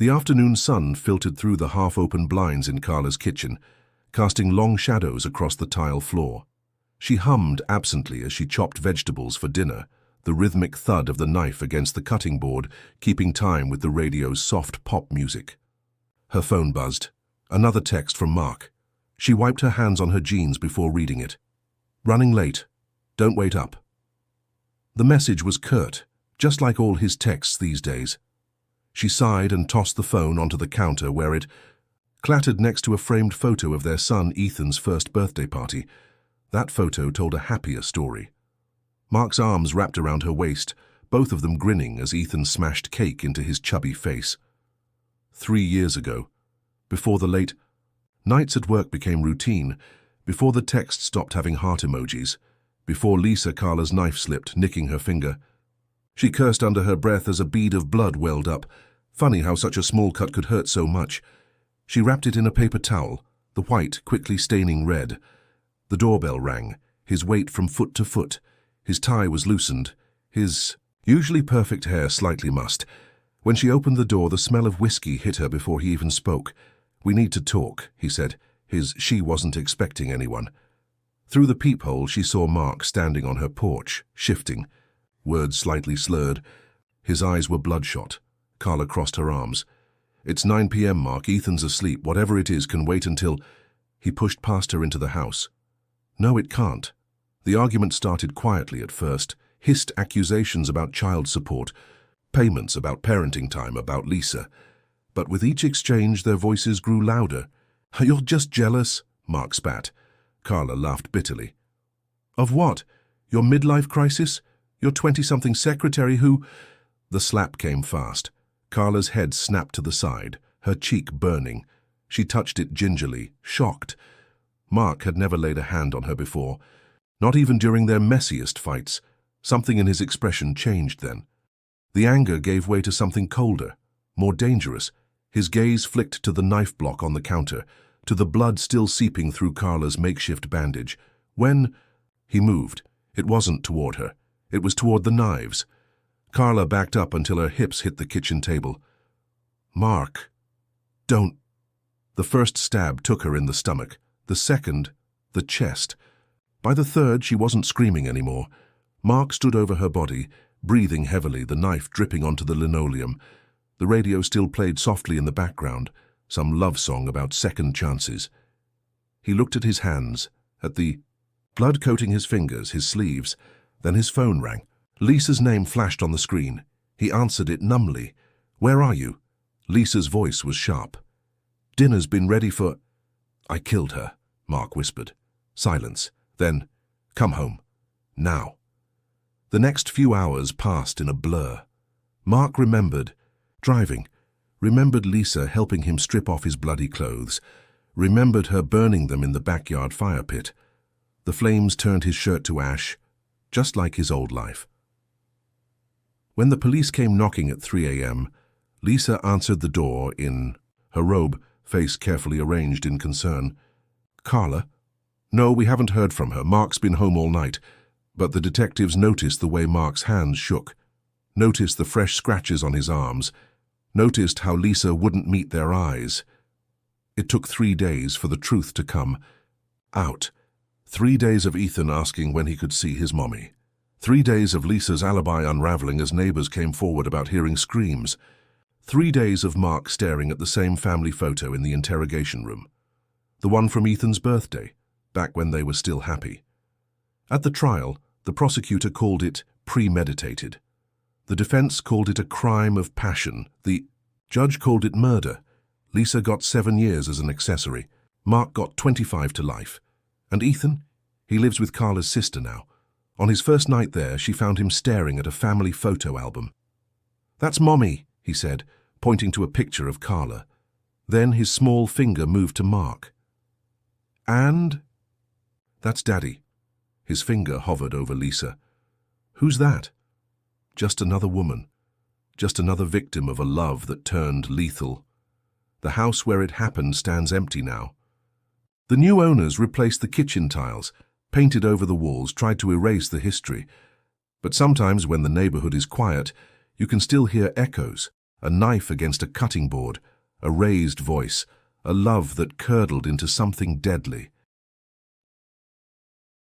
The afternoon sun filtered through the half-open blinds in Carla's kitchen, casting long shadows across the tile floor. She hummed absently as she chopped vegetables for dinner, the rhythmic thud of the knife against the cutting board keeping time with the radio's soft pop music. Her phone buzzed. Another text from Mark. She wiped her hands on her jeans before reading it. "Running late. Don't wait up." The message was curt, just like all his texts these days. She sighed and tossed the phone onto the counter where it clattered next to a framed photo of their son Ethan's first birthday party. That photo told a happier story. Mark's arms wrapped around her waist, both of them grinning as Ethan smashed cake into his chubby face. 3 years ago, before the late nights at work became routine, before the text stopped having heart emojis, before Lisa, Carla's knife slipped, nicking her finger. She cursed under her breath as a bead of blood welled up. Funny how such a small cut could hurt so much. She wrapped it in a paper towel, the white quickly staining red. The doorbell rang, his weight from foot to foot. His tie was loosened, his usually perfect hair slightly mussed. When she opened the door, the smell of whiskey hit her before he even spoke. "We need to talk," he said. She wasn't expecting anyone. Through the peephole, she saw Mark standing on her porch, shifting, words slightly slurred. His eyes were bloodshot. Carla crossed her arms. "It's 9 p.m., Mark. Ethan's asleep. Whatever it is can wait until—" He pushed past her into the house. "No, it can't." The argument started quietly at first, hissed accusations about child support, payments about parenting time, about Lisa. But with each exchange, their voices grew louder. "You're just jealous," Mark spat. Carla laughed bitterly. "Of what? Your midlife crisis? Your 20-something secretary who—" The slap came fast. Carla's head snapped to the side, her cheek burning. She touched it gingerly, shocked. Mark had never laid a hand on her before, not even during their messiest fights. Something in his expression changed then. The anger gave way to something colder, more dangerous. His gaze flicked to the knife block on the counter, to the blood still seeping through Carla's makeshift bandage. When he moved, it wasn't toward her. It was toward the knives. Carla backed up until her hips hit the kitchen table. "Mark, don't." The first stab took her in the stomach, the second, the chest. By the third, she wasn't screaming anymore. Mark stood over her body, breathing heavily, the knife dripping onto the linoleum. The radio still played softly in the background, some love song about second chances. He looked at his hands, at the blood coating his fingers, his sleeves. Then his phone rang. Lisa's name flashed on the screen. He answered it numbly. "Where are you?" Lisa's voice was sharp. "Dinner's been ready for—" "I killed her," Mark whispered. Silence. Then, "Come home. Now." The next few hours passed in a blur. Mark remembered driving, remembered Lisa helping him strip off his bloody clothes, remembered her burning them in the backyard fire pit. The flames turned his shirt to ash, just like his old life. When the police came knocking at 3 a.m., Lisa answered the door in her robe, face carefully arranged in concern. "Carla?" "No, we haven't heard from her. Mark's been home all night." But the detectives noticed the way Mark's hands shook, noticed the fresh scratches on his arms, noticed how Lisa wouldn't meet their eyes. It took 3 days for the truth to come out. 3 days of Ethan asking when he could see his mommy. 3 days of Lisa's alibi unraveling as neighbors came forward about hearing screams. 3 days of Mark staring at the same family photo in the interrogation room. The one from Ethan's birthday, back when they were still happy. At the trial, the prosecutor called it premeditated. The defense called it a crime of passion. The judge called it murder. Lisa got 7 years as an accessory. Mark got 25 to life. And Ethan? He lives with Carla's sister now. On his first night there, she found him staring at a family photo album. "That's Mommy," he said, pointing to a picture of Carla. Then his small finger moved to Mark. "And?" "That's Daddy." His finger hovered over Lisa. "Who's that?" "Just another woman. Just another victim of a love that turned lethal. The house where it happened stands empty now. The new owners replaced the kitchen tiles, painted over the walls, tried to erase the history. But sometimes when the neighborhood is quiet, you can still hear echoes, a knife against a cutting board, a raised voice, a love that curdled into something deadly.